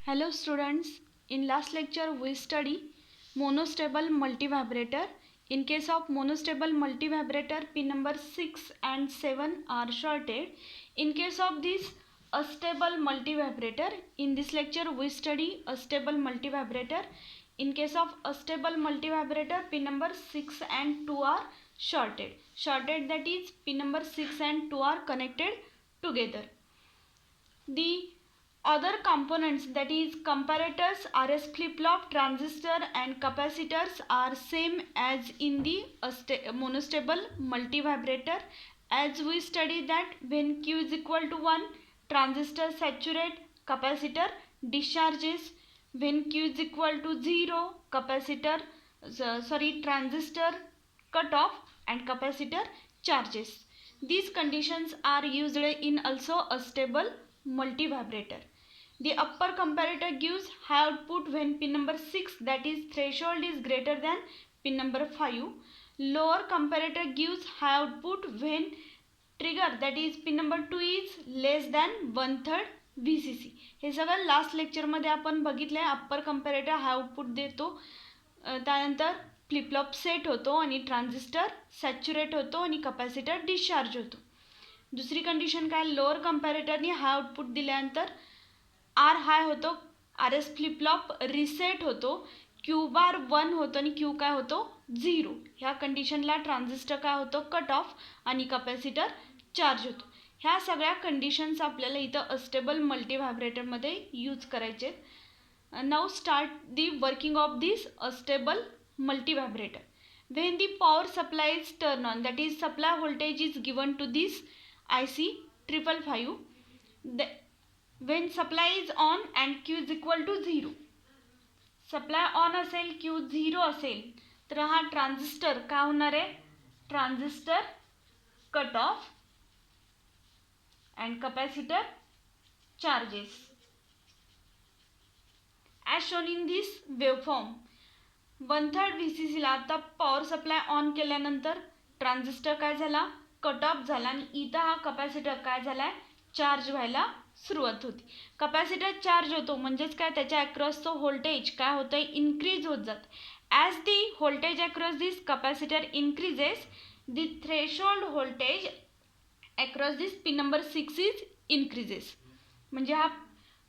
Hello students, in last lecture we study monostable multivibrator. In case of monostable multivibrator, pin number 6 and 7 are shorted. In case of this astable multivibrator, in this lecture we study astable multivibrator. In case of astable multivibrator, pin number 6 and 2 are shorted. Shorted, that is pin number 6 and 2 are connected together. The other components, that is comparators, RS flip-flop, transistor and capacitors are same as in the monostable multivibrator. As we study that when Q is equal to 1, transistor saturate, capacitor discharges. When Q is equal to 0, transistor cut off and capacitor charges. These conditions are used in also a stable multivibrator. The upper comparator gives high output when pin number 6, that is threshold, is greater than pin number 5. Lower comparator gives high output when trigger, that is pin number 2, is less than 1/3 VCC. हे सगळं last लेक्चरमध्ये आपण बघितलं आहे. Upper comparator हाय output देतो, त्यानंतर flip-flop set होतो आणि ट्रान्झिस्टर सॅच्युरेट होतो आणि कॅपॅसिटर डिस्चार्ज होतो. दुसरी कंडिशन काय, लोअर कंपॅरेटरनी हाय आउटपुट दिल्यानंतर आर हाय होतो, आर एस फ्लिपफ्लॉप रिसेट होतो, क्यू बार 1 होतो आणि क्यू काय होतो 0. ह्या कंडिशनला ट्रान्झिस्टर काय होतो कट ऑफ आणि कॅपॅसिटर चार्ज होतो. ह्या सगळ्या कंडिशन्स आपल्याला इथं अस्टेबल मल्टीव्हायब्रेटरमध्ये यूज करायचे. Now start the working of this astable multivibrator. When the power supply is turned on, that is supply voltage is given to this IC 555, when supply is on and Q is equal to 0, supply on असेल, Q 0 असेल, तर हा transistor काय होणार आहे, transistor cut of and capacitor charges as shown in this waveform. 1/3 VCC ला आता power supply on केल्यानंतर ट्रान्झिस्टर काय झाला कट ऑफ झाला आणि इथं हा कॅपॅसिटर काय झालाय चार्ज व्हायला सुरुवात होती. कॅपॅसिटर चार्ज होतो म्हणजेच काय, त्याच्या अक्रॉसचं व्होल्टेज काय होतंय इन्क्रीज होत जात. As the voltage across this capacitor increases, the threshold voltage across this pin number 6 is increases. म्हणजे हा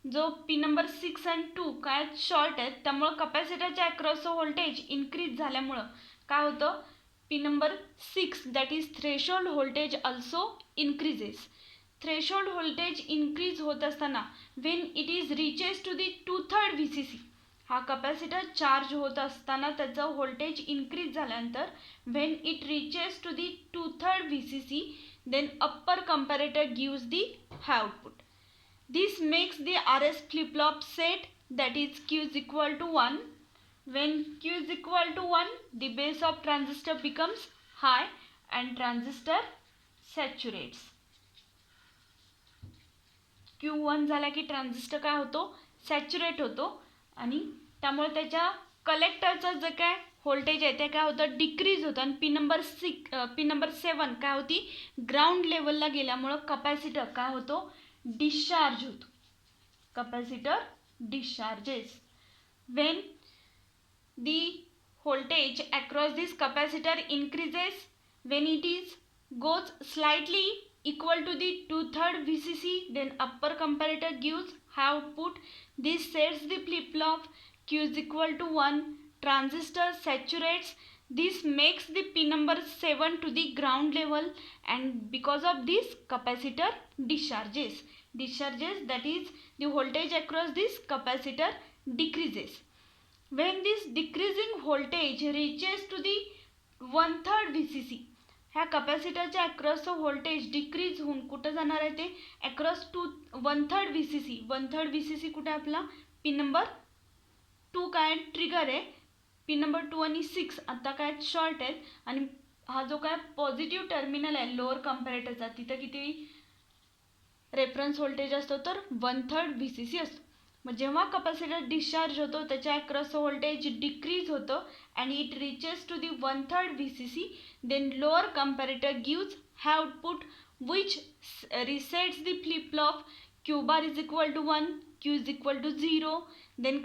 जो पिन नंबर 6 आणि 2 काय शॉर्ट आहेत, त्यामुळं कॅपॅसिटरच्या अक्रॉसचं व्होल्टेज इन्क्रीज झाल्यामुळं काय होतं, pin number 6, that is threshold voltage also increases. Threshold voltage increase होत असताना when it is reaches to the 2/3 VCC, हा कॅपॅसिटर चार्ज होत असताना त्याचं व्होल्टेज इन्क्रीज झाल्यानंतर when it reaches to the 2/3 VCC, then upper comparator gives the high output. This makes the RS flip-flop set, that is Q is equal to 1. When Q is equal to 1, the base of transistor becomes high and transistor saturates. Q1 झाला की transistor काय होतो saturate होतो आणि त्यामुळे त्याच्या कलेक्टरचं जे काय व्होल्टेज आहे ते काय होतं डिक्रीज होतं आणि पिन नंबर 7 काय होती ग्राउंड लेवलला गेल्यामुळं कॅपॅसिटर काय होतो डिस्चार्ज होतो. Capacitor discharges when the voltage across this capacitor increases, when it is goes slightly equal to the 2/3 VCC, then upper comparator gives high output. This sets the flip-flop, Q is equal to 1, transistor saturates. This makes the pin number 7 to the ground level and because of this capacitor discharges, that is the voltage across this capacitor decreases. When this decreasing voltage reaches to the 1/3 VCC, ह्या कॅपॅसिटरच्या अक्रॉसचं voltage decrease होऊन कुठं जाणार आहे ते across to 1/3 VCC. 1/3 VCC कुठे आपला pin number 2 काय ट्रिगर आहे, पिन नंबर 2 आणि 6 आता काय शॉर्ट आहेत आणि हा जो काय पॉझिटिव्ह टर्मिनल आहे लोअर कंपॅरेटरचा, तिथं किती रेफरन्स व्होल्टेज असतो तर 1/3 VCC असतो. मग जेव्हा कॅपॅसिटर डिस्चार्ज होतो त्याच्या अक्रॉसचं व्होल्टेज डिक्रीज होतं and it reaches to the 1/3 VCC, then lower comparator gives high output which resets the flip-flop. Q bar is equal to 1, Q is equal to 0, then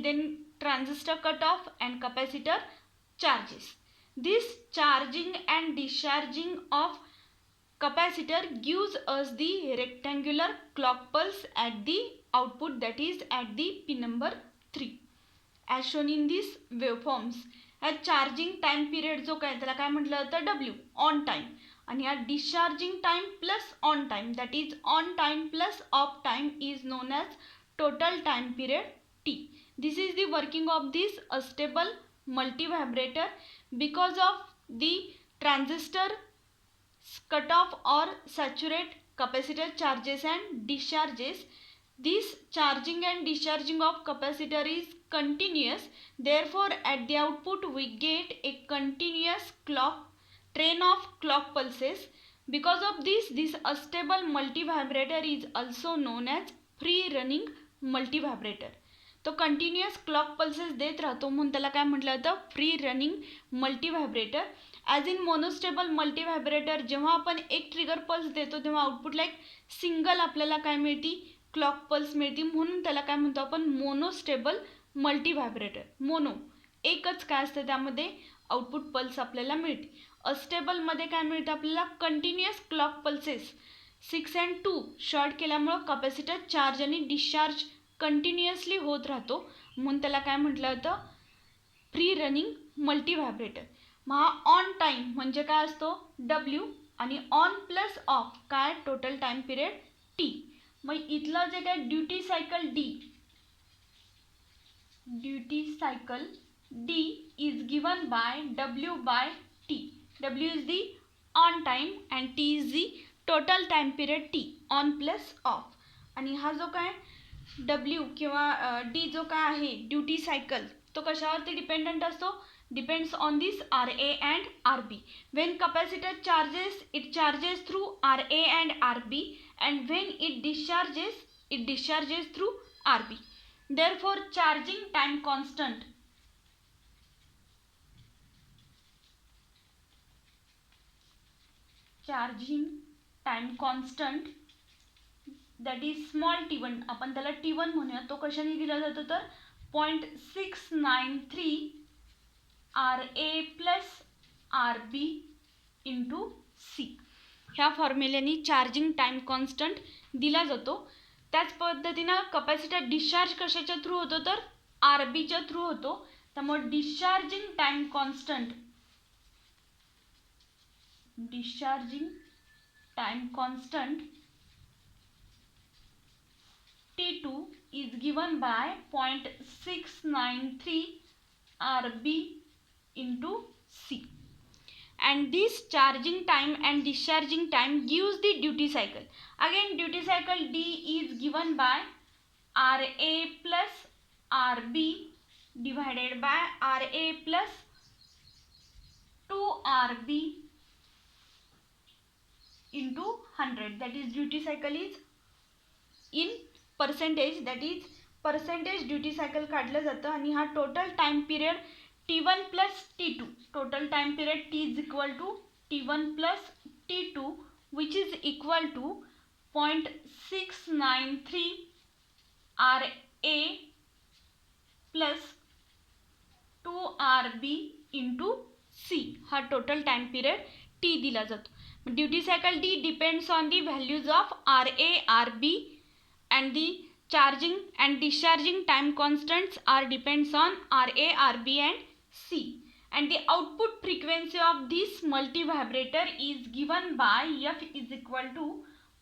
then transistor cut off and capacitor charges. This charging and discharging of capacitor gives us the rectangular clock pulse at the output, that is at the pin number 3 as shown in these waveforms. ह्या charging time period जो काय त्याला काय म्हटलं जातं W, on time, आणि ह्या discharging time plus on time, that is on time plus of time is known as total time period T. This is the working of this stable multivibrator. Because of the transistor cut off or saturate capacitor charges and discharges, this charging and discharging of capacitor is continuous. Therefore at the output we get a continuous train of clock pulses. Because of this stable multivibrator is also known as free running multivibrator. तो continuous clock pulses देत राहतो म्हणून त्याला काय म्हटलं जातं, free running multivibrator. As in monostable multivibrator जेव्हा आपण एक ट्रिगर पल्स देतो तेव्हा आउटपुटला एक सिंगल आपल्याला काय मिळते, क्लॉक पल्स मिळते, म्हणून त्याला काय म्हणतो आपण, मोनोस्टेबल मल्टीव्हायब्रेटर. मोनो एकच काय असतं त्यामध्ये आउटपुट पल्स आपल्याला मिळते. अस्टेबलमध्ये काय मिळतं आपल्याला, continuous clock pulses 6 and 2 short केल्यामुळं कॅपॅसिटर चार्ज आणि डिस्चार्ज कंटिन्युअसली होत राहतो, म्हणून त्याला काय म्हटलं जातं, फ्री रनिंग मल्टीव्हायब्रेटर. मग हा ऑन टाइम म्हणजे काय असतो W, आणि ऑन प्लस ऑफ काय, टोटल टाइम पिरियड T. मग इथलं जे काय duty cycle D is given by W by T. W is the on time and T is the total time period T, on plus off. आणि हा जो काय W किंवा D जो काय आहे ड्युटी सायकल, तो कशावरती डिपेंडंट असतो, depends on this RA and RB. When capacitor charges, it charges through RA and RB, and when it discharges through RB. Therefore charging time constant that is small t1, आपण त्याला t1 म्हणूया, तो कशाने दिला जातो तर 0.693 RA plus RB into C ह्या फॉर्म्युल्याने charging time constant दिला जातो. त्याच पद्धतीनं कॅपॅसिटर डिस्चार्ज कशाच्या थ्रू होतो तर RBच्या थ्रू होतो. त्यामुळे discharging time constant T2 is given by 0.693 RB into C. And this charging time and discharging time gives the duty cycle. Again duty cycle D is given by RA plus RB divided by RA plus 2RB into 100. That is duty cycle is in percentage, that is percentage duty cycle काढलं जातं. आणि हा total time period T1 plus T2, total time period T is equal to T1 plus T2 which is equal to 0.693 RA plus 2RB into C. हा total time period T दिला जातो. Duty cycle D depends on the values of RA, RB, and the charging and discharging time constants are depends on RA, RB and C. And the output frequency of this multivibrator is given by F is equal to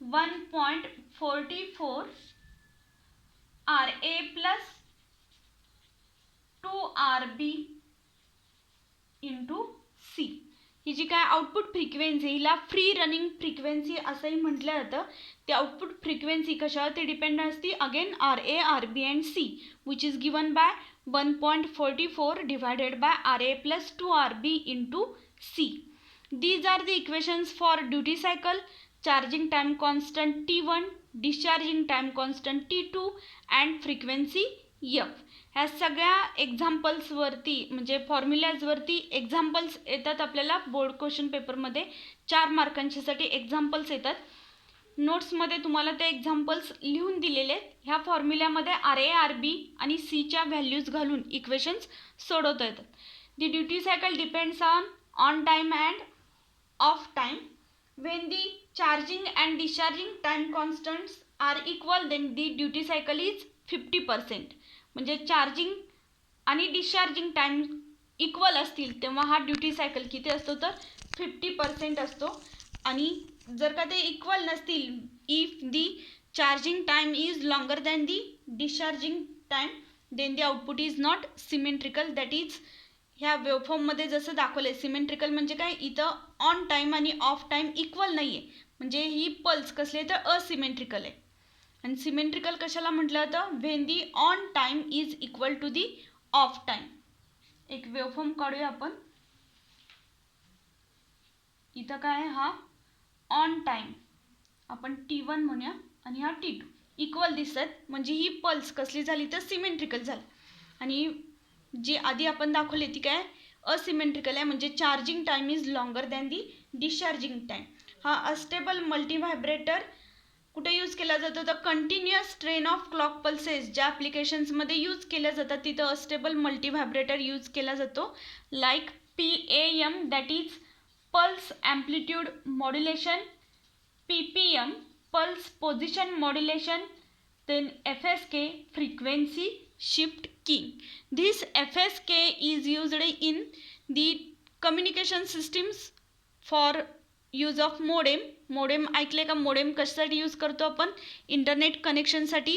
1.44 RA plus 2RB into C. ही जी काय output frequency, हिला free running frequency असंही म्हटलं जातं. ती output frequency कशावरती depend असते, again RA, RB and C, which is given by 1.44 divided by RA plus 2RB into C. These are the equations for duty cycle, charging time constant T1, discharging time constant T2 and frequency F. ह्या सगळ्या एक्झाम्पल्सवरती म्हणजे फॉर्म्युलाजवरती examples येतात आपल्याला board question पेपरमध्ये. 4 मार्कांच्यासाठी examples येतात. नोट्समध्ये तुम्हाला ते एक्झाम्पल्स लिहून दिलेले आहेत. ह्या फॉर्म्युल्यामध्ये RA RB आणि Cच्या व्हॅल्यूज घालून इक्वेशन्स सोडवता येतात. The duty cycle depends on time and off time. When the charging and discharging time constants are equal then the duty cycle is 50%. म्हणजे चार्जिंग आणि डिस्चार्जिंग टाईम इक्वल असतील तेव्हा हा duty cycle किती असतो तर 50% असतो. आणि जर का ते इक्वल नसतील, if the charging time is longer than the discharging time then the output is not symmetrical. That is ह्या वेवफॉर्ममध्ये जसं दाखवलं आहे सिमेट्रिकल म्हणजे काय, इथं ऑन टाईम आणि ऑफ टाईम इक्वल नाही आहे, म्हणजे ही पल्स कसली आहे तर असिमेट्रिकल आहे. आणि सिमेट्रिकल कशाला म्हटलं जातं, when the on time is equal to the off time. एक वेवफॉर्म काढूया आपण. इथं काय आहे, हा ऑन टाईम आपण T1 म्हणूया आणि हा T2 इक्वल दिसत, म्हणजे ही पल्स कसली झाली तर सिमेट्रिकल झाली. आणि जी आधी आपण दाखवली ती काय असिमेट्रिकल आहे, म्हणजे charging time is longer than the discharging time. हा अस्टेबल मल्टी व्हायब्रेटर कुठे यूज केला जातो तर continuous train of clock pulses ज्या ॲप्लिकेशन्समध्ये यूज केल्या जातात तिथं अस्टेबल मल्टी व्हायब्रेटर यूज केला जातो. Like PAM that is pulse amplitude modulation, PPM pulse position modulation, then FSK frequency shift keying. This FSK is used in the communication systems for use of modem. Modem ऐकले का, modem कशासाठी use करतो आपण, internet कनेक्शनसाठी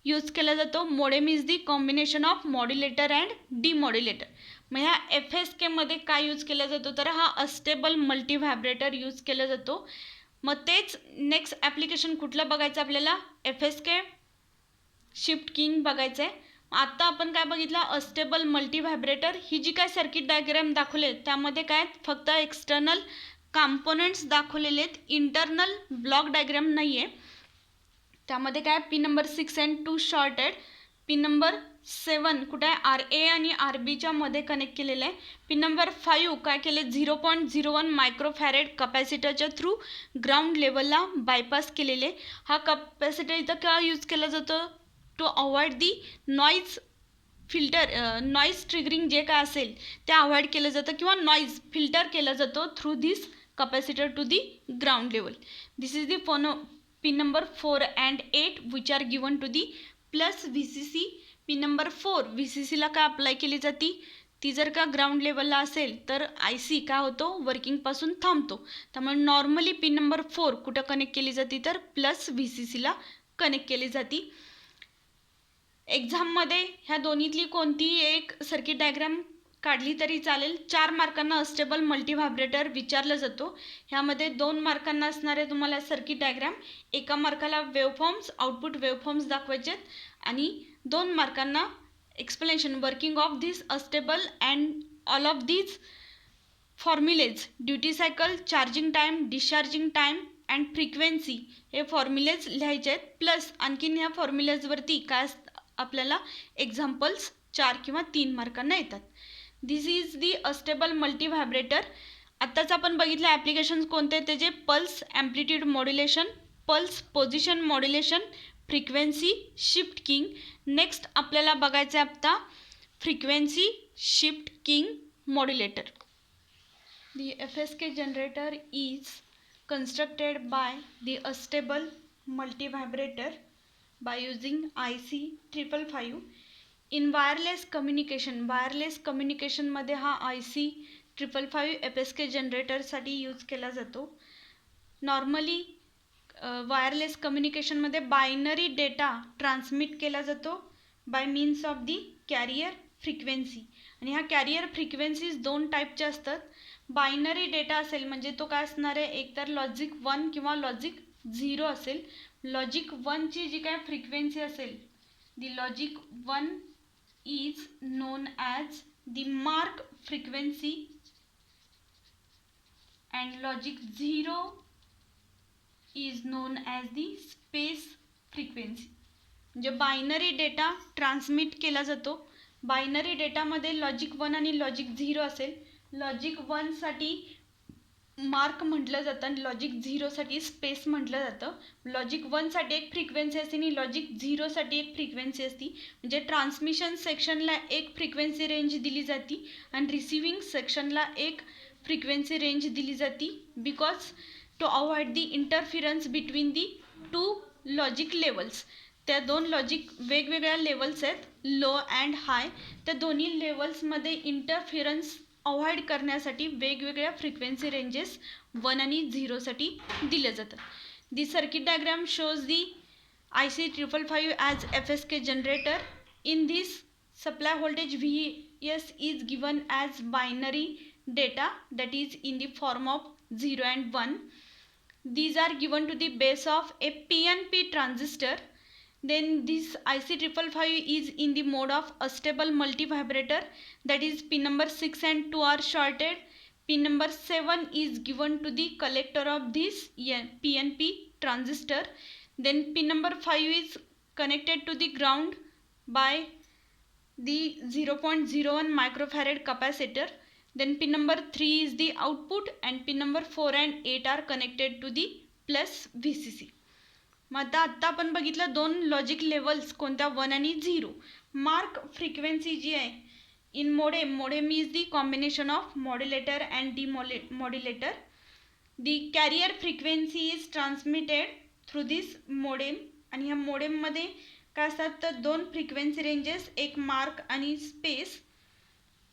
use केला जातो. Modem is the combination of modulator and demodulator. मग ह्या FSKमध्ये काय यूज केला जातो तर हा अस्टेबल मल्टी व्हायब्रेटर यूज केला जातो. मग तेच नेक्स्ट ॲप्लिकेशन कुठलं बघायचं आपल्याला, FSK शिफ्ट किंग बघायचं आहे. आत्ता आपण काय बघितलं, अस्टेबल मल्टी व्हायब्रेटर. ही जी काय सर्किट डायग्राम दाखवले त्यामध्ये काय फक्त एक्सटर्नल कॉम्पोनंट्स दाखवलेले आहेत, इंटरनल ब्लॉक डायग्राम नाही आहे. त्यामध्ये काय pin number 6 and 2 shorted, pin number 7 कुठे आहे RA आणि RBच्या मध्ये कनेक्ट केलेलं आहे. पिन नंबर 5 काय केले 0.01 मायक्रोफॅरेड कपॅसिटरच्या थ्रू ग्राउंड लेवलला बायपास केलेले. हा कपॅसिटर इथं का यूज केला जातो, to avoid the noise filter, noise triggering जे काय असेल ते अवॉइड केलं जातं किंवा नॉईज फिल्टर केला जातो through this capacitor to the ground level. This is the pin number 4 and 8 which are given to the plus VCC. Pin number 4 VCCला काय अप्लाय केली जाते, ती जर का ग्राउंड लेवलला असेल तर IC काय होतो वर्किंगपासून थांबतो. त्यामुळे नॉर्मली पिन नंबर 4 कुठं कनेक्ट केली जाते तर प्लस VCCला कनेक्ट केली जाते. एक्झाममध्ये ह्या दोन्हीतली कोणतीही एक सर्किट डायग्राम काढली तरी चालेल. 4 मार्कांना अस्टेबल मल्टी व्हायब्रेटर विचारलं जातो. ह्यामध्ये 2 मार्कांना असणारे तुम्हाला सर्किट डायग्राम, 1 मार्काला वेवफॉर्म्स आउटपुट वेवफॉर्म्स दाखवायचे आहेत आणि 2 मार्कांना explanation working of this astable and all of this formulae, duty cycle, charging time, discharging time and frequency हे फॉर्म्युलेज लिहायचे आहेत. प्लस आणखीन ह्या फॉर्म्युलेजवरती काय आपल्याला एक्झाम्पल्स 4 किंवा 3 मार्कांना येतात. This is the astable multivibrator. आत्ताच आपण बघितलं ॲप्लिकेशन्स कोणते, त्याचे pulse amplitude modulation, pulse position modulation, frequency shift keying. Next आपल्याला बघायचं आहे आत्ता frequency shift keying modulator. The FSK generator is constructed by the astable multivibrator by using IC 555 in wireless communication. Wireless कम्युनिकेशनमध्ये हा IC 555 FSK जनरेटरसाठी यूज केला जातो. नॉर्मली वायरलेस कम्युनिकेशनमध्ये बायनरी डेटा ट्रान्समिट केला जातो by means of the carrier frequency. आणि ह्या कॅरियर फ्रिक्वेन्सीज 2 टाईपच्या असतात. बायनरी डेटा असेल म्हणजे तो काय असणार आहे, एकतर लॉजिक 1 किंवा लॉजिक 0 असेल. लॉजिक 1ची जी काय फ्रिक्वेन्सी असेल, the logic 1 is known as the mark frequency and logic 0 is known as the space frequency. म्हणजे बायनरी डेटा ट्रान्समिट केला जातो. बायनरी डेटामध्ये लॉजिक 1 आणि लॉजिक 0 असेल. लॉजिक 1 साठी मार्क म्हटलं जातं आणि लॉजिक 0साठी स्पेस म्हटलं जातं. लॉजिक 1साठी एक फ्रिक्वेन्सी असते आणि लॉजिक 0साठी एक फ्रिक्वेन्सी असते. म्हणजे ट्रान्समिशन सेक्शनला एक फ्रिक्वेन्सी रेंज दिली जाते आणि रिसिविंग सेक्शनला एक फ्रिक्वेन्सी रेंज दिली जाते, because to avoid the interference between the two logic levels. त्या दोन लॉजिक वेगवेगळ्या लेवल्स आहेत, लो अँड हाय. त्या दोन्ही लेवल्समध्ये इंटरफिरन्स अवॉइड करण्यासाठी वेगवेगळ्या फ्रिक्वेन्सी रेंजेस 1 आणि 0साठी दिल्या जातात. दी circuit diagram shows the IC555 as FSK generator. In this, supply voltage Vs is given as binary data, that is in the form of 0 and 1. These are given to the base of a PNP transistor. Then this IC555 is in the mode of astable multivibrator, that is pin number 6 and 2 are shorted. Pin number 7 is given to the collector of this PNP transistor. Then pin number 5 is connected to the ground by the 0.01 microfarad capacitor. Then pin number 3 is the output and pin number 4 and 8 are connected to the plus VCC. मग आता आपण बघितलं दोन logic levels कोणत्या 1 आणि 0. Mark frequency जी आहे in modem. Modem is the combination of modulator and demodulator. The carrier frequency is transmitted through this modem. आणि ह्या मोडेममध्ये काय असतात तर दोन फ्रिक्वेन्सी रेंजेस, एक मार्क आणि स्पेस.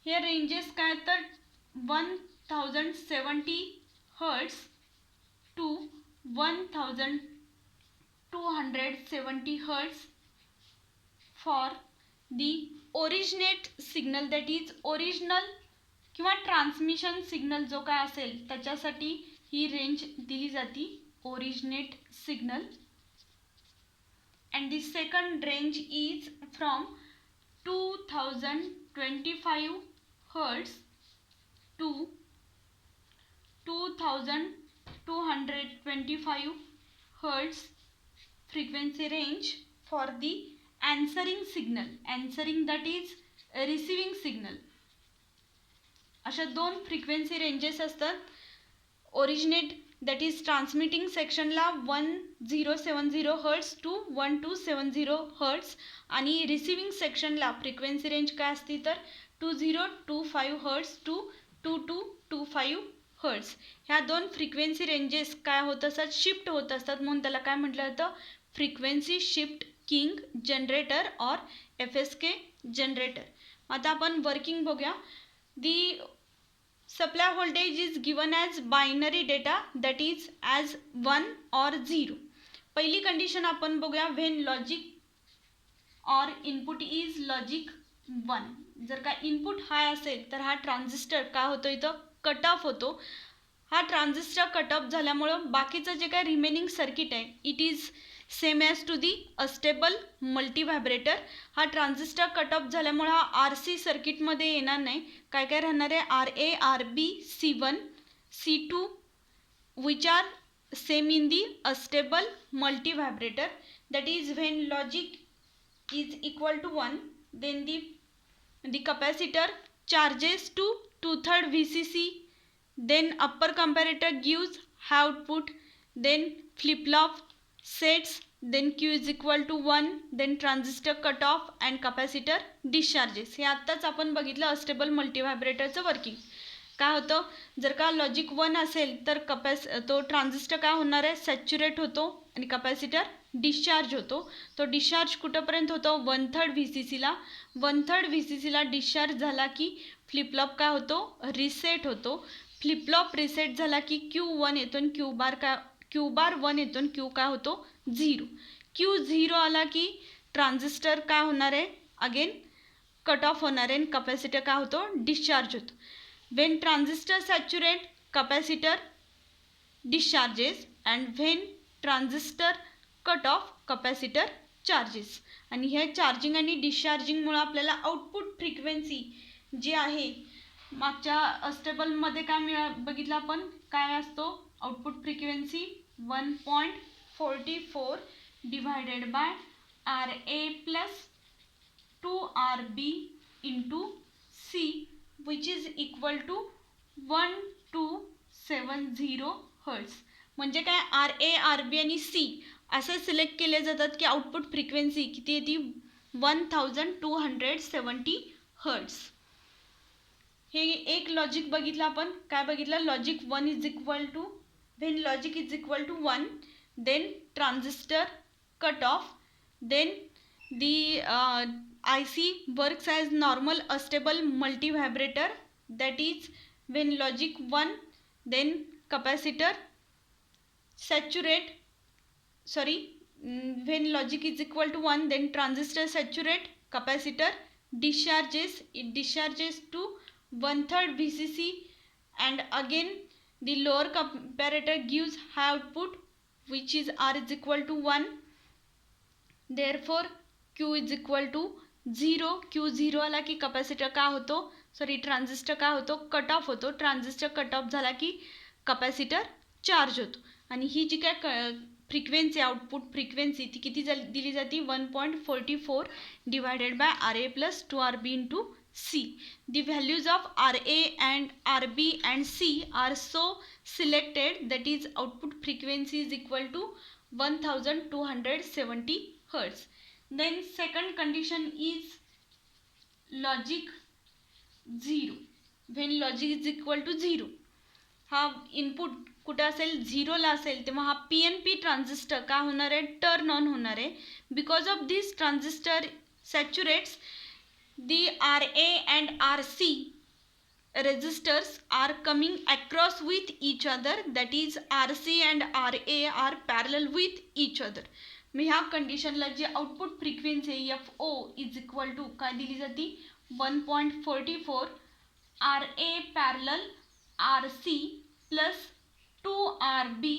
हे रेंजेस काय तर 1070 hertz to 1270 hertz for the originate signal, that is original किंवा ट्रान्समिशन सिग्नल जो काय असेल त्याच्यासाठी ही रेंज दिली जाते, originate signal. And the second range is from 2025 hertz to 2225 hertz frequency range for the answering signal. Answering, that is receiving signal. अशा दोन frequency ranges असतात. ओरिजिनेट दॅट इज ट्रान्समिटिंग सेक्शनला 1070 हर्ट्स टू 1270 हर्ट्स आणि receiving सेक्शनला frequency range काय असते तर 2025 hertz to 2225 hertz. ह्या दोन फ्रिक्वेन्सी रेंजेस काय होत असतात, शिफ्ट होत असतात, म्हणून त्याला काय म्हटलं जातं, frequency shift keying generator or FSK generator. आता आपण वर्किंग बघूया. The supply voltage is given as binary data, that is as 1 or 0. पहिली कंडिशन आपण बघूया, when logic or input is logic 1. जर का इनपुट हाय असेल तर हा ट्रान्झिस्टर काय होतो, इथं कट ऑफ होतो. हा ट्रान्झिस्टर कट ऑफ झाल्यामुळं बाकीचं जे काय रिमेनिंग सर्किट आहे it is same as to the astable multivibrator. हा ट्रान्झिस्टर कट ऑफ झाल्यामुळं हा RC सर्किटमध्ये येणार नाही. काय काय राहणार आहे, RA, RB, C1, C2 which are same in the astable multivibrator. That is when logic is equal to 1, then the capacitor charges to 2/3 VCC, then upper comparator gives output, then flip-flop sets, then Q is equal to 1, then transistor cut off and capacitor discharges. हे आत्ताच आपण बघितलं astable मल्टीव्हायब्रेटरचं working. काय होतं, जर का logic 1 असेल तर तो ट्रान्झिस्टर काय होणार आहे, सॅच्युरेट होतो आणि कॅपॅसिटर डिस्चार्ज होतो. तो डिस्चार्ज कुठंपर्यंत होतो, 1/3 VCCला. 1/3 VCCला डिस्चार्ज झाला की फ्लिपफ्लॉप काय होतो, रिसेट होतो. फ्लिपफ्लॉप रिसेट झाला की Q1 येतो आणि Q बार 1 येतो आणि Q काय होतो, 0. Q0 आला की ट्रान्झिस्टर काय होणार आहे, अगेन कट ऑफ होणार आहे आणि कॅपॅसिटर काय होतो, डिस्चार्ज होतो. When transistor saturate, capacitor discharges, and when transistor cut off, capacitor charges. आणि हे चार्जिंग आणि डिस्चार्जिंगमुळे आपल्याला आउटपुट फ्रिक्वेन्सी जी आहे, मागच्या अस्टेबलमध्ये काय बघितलं आपण, काय असतो output frequency 1.44 divided by RA plus 2RB into C, which is equal to 1 to hertz. म्हणजे काय, RA, RB आणि C असे सिलेक्ट केले जातात की आउटपुट फ्रिक्वेन्सी किती येते 1270 हर्ट्स. हे एक लॉजिक बघितलं आपण. काय बघितलं, logic 1 is equal to, when logic is equal to 1 then transistor cut off, then the IC works as normal stable multivibrator, that is when logic 1 then capacitor saturate, when logic is equal to 1 then transistor saturate, capacitor discharges, it discharges to 1/3 VCC, and again the lower comparator gives high output which is R is equal to 1. therefore Q is equal to 0. Q 0 आला की capacitor काय होतो, transistor काय होतो, cut off होतो. Transistor cut of झाला की capacitor charge होतो. आणि ही जी काय फ्रिक्वेन्सी, आउटपुट फ्रिक्वेन्सी ती किती दिली जाते 1.44 divided by RA plus 2RB into C. The values of RA and RB and C are so selected that is output frequency is equal to 1270 Hz. Then second condition is logic 0. When logic is equal to 0, हा input कुठे असेल 0 ला असेल तेव्हा हा PNP transistor काय होणार आहे, टर्न ऑन होणार आहे. Because of this transistor saturates the RA and RC resistors are coming across with each other, that is RC and RA are parallel with each other. मग ह्या कंडिशनला जी output frequency FO is equal to काय दिली जाते 1.44 RA parallel RC plus 2RB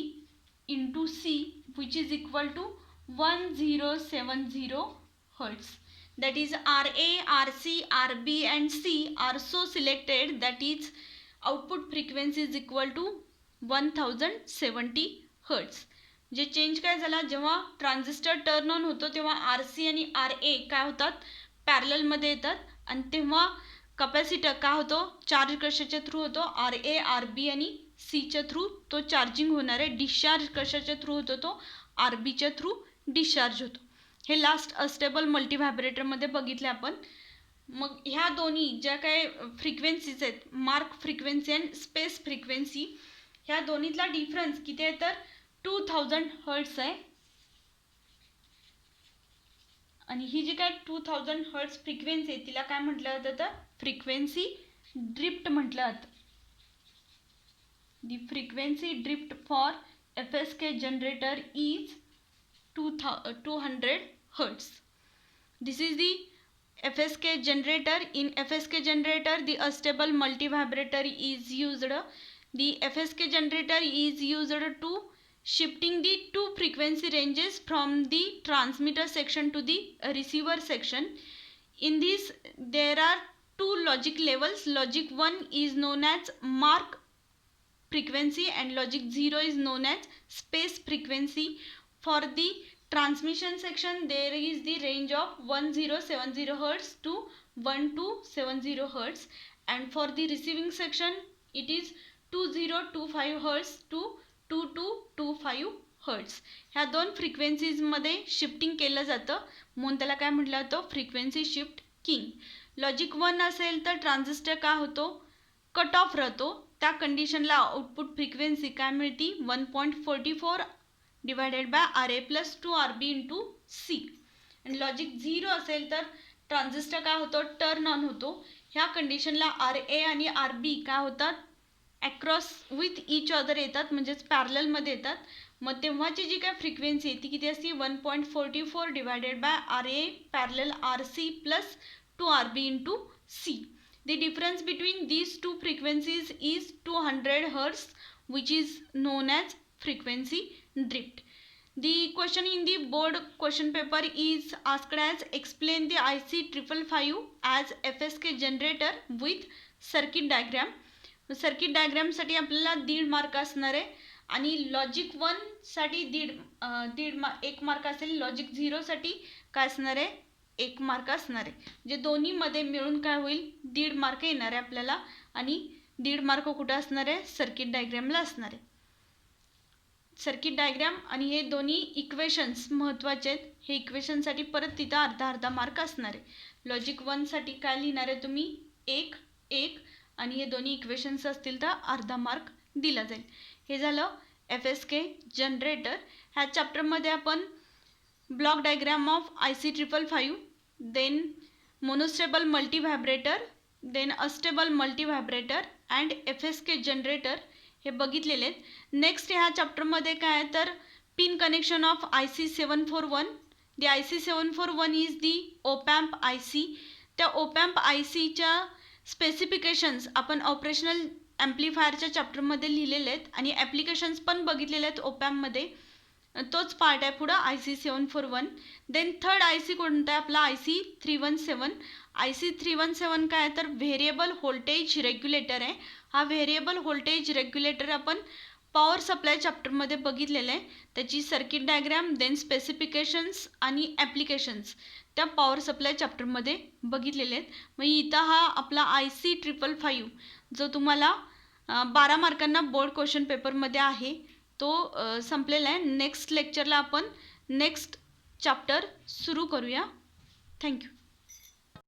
into C which is equal to 1070 Hz. That is RA, RC, RB and C are so selected that is output frequency is equal to 1070 Hz. जे change काय झाला, जेव्हा transistor turn on होतो तेव्हा RC आणि RA काय होतात, पॅरललमध्ये येतात. आणि तेव्हा कपॅसिटर काय होतो, चार्ज कशाच्या थ्रू होतो, RA, RB आणि Cच्या थ्रू तो चार्जिंग होणार आहे. डिस्चार्ज कशाच्या थ्रू होतो, तो RBच्या थ्रू डिस्चार्ज होतो. हे लास्ट अस्टेबल मल्टीव्हायब्रेटरमध्ये बघितले आपण. मग ह्या दोन्ही ज्या काय फ्रिक्वेन्सीज आहेत, mark frequency and space frequency, ह्या दोन्हीतला डिफरन्स किती आहे तर 2000 हर्ट्स आहे. आणि ही जी काय 2000 हर्ट्स फ्रिक्वेन्सी आहे तिला काय म्हटलं जातं तर फ्रिक्वेन्सी ड्रिफ्ट म्हटलं जातं. The frequency drift for FSK generator is 200 Hz. This is the FSK generator. In FSK generator, the astable multivibrator is used. The FSK generator is used to shifting the two frequency ranges from the transmitter section to the receiver section. In this, there are two logic levels. Logic 1 is known as mark frequency and logic 0 is known as space frequency. For the transmission section, there is the range of 1070 Hz to 1270 Hz, and for the receiving section, it is 2025 Hz to 2225 Hz. ह्या दोन frequencies मध्ये shifting केलं जातं म्हणून त्याला काय म्हटलं जातं, फ्रिक्वेन्सी शिफ्ट किंग. लॉजिक 1 असेल तर ट्रान्झिस्टर काय होतो, कट ऑफ राहतो. त्या कंडिशनला आउटपुट फ्रिक्वेन्सी काय मिळते 1.44 divided by RA plus 2RB into C. आणि लॉजिक 0 असेल तर ट्रान्झिस्टर काय होतो, टर्न ऑन होतो. ह्या कंडिशनला RA आणि RB काय होतात, अक्रॉस विथ इच अदर येतात, म्हणजेच पॅरललमध्ये येतात. मग तेव्हाची जी काय फ्रिक्वेन्सी आहे ती किती असते 1.44 divided by RA parallel RC plus 2RB into C. The difference between these two frequencies is 200 Hz, which is known as frequency drift. The question in the board question paper is asked as explain the IC 555 as FSK generator with circuit diagram. Circuit diagram साठी आपल्याला 1.5 mark असणार आहे आणि logic 1 साठी 1 mark असेल. Logic 0 साठी काय असणार आहे, 1 मार्क असणार आहे. जे दोन्ही मध्ये मिळून काय होईल 1.5 मार्क येणार आहे आपल्याला. आणि 1.5 मार्क कुठं असणार आहे, सर्किट डायग्रॅमला असणार आहे. सर्किट डायग्रॅम आणि हे दोन्ही इक्वेशन्स महत्त्वाचे आहेत. हे इक्वेशनसाठी परत तिथं अर्धा मार्क असणार आहे. लॉजिक 1साठी काय लिहिणार आहे तुम्ही, 1 आणि हे दोन्ही इक्वेशन्स असतील तर अर्धा मार्क दिला जाईल. हे झालं FSK जनरेटर. ह्या चॅप्टरमध्ये आपण block diagram of IC 555, then monostable multivibrator, then astable multivibrator and FSK generator हे बघितलेले आहेत. नेक्स्ट ह्या चॅप्टरमध्ये काय आहे तर pin connection of IC 741. The IC 741 is the opamp IC. त्या ओपॅम्प ICच्या स्पेसिफिकेशन्स आपण ऑपरेशनल ॲम्प्लिफायरच्या चॅप्टरमध्ये लिहिलेले आहेत आणि ॲप्लिकेशन्स पण बघितलेले आहेत ओपॅम्पमध्ये. तोच पार्ट आहे पुढं IC 741. देन थर्ड IC कोणता आहे आपला, IC 317. IC 317 काय आहे तर व्हेरिएबल व्होल्टेज रेग्युलेटर आहे. हा व्हेरिएबल व्होल्टेज रेग्युलेटर आपण पॉवर सप्लाय चॅप्टरमध्ये बघितलेलं आहे. त्याची सर्किट डायग्रॅम, देन स्पेसिफिकेशन्स आणि ॲप्लिकेशन्स त्या पॉवर सप्लाय चॅप्टरमध्ये बघितलेले आहेत. मग इथं हा आपला IC 555 जो तुम्हाला 12 मार्कांना बोर्ड क्वेश्चन पेपरमध्ये आहे तो संपलेला आहे. नेक्स्ट लेक्चरला आपण नेक्स्ट चॅप्टर सुरू करूया. थँक्यू.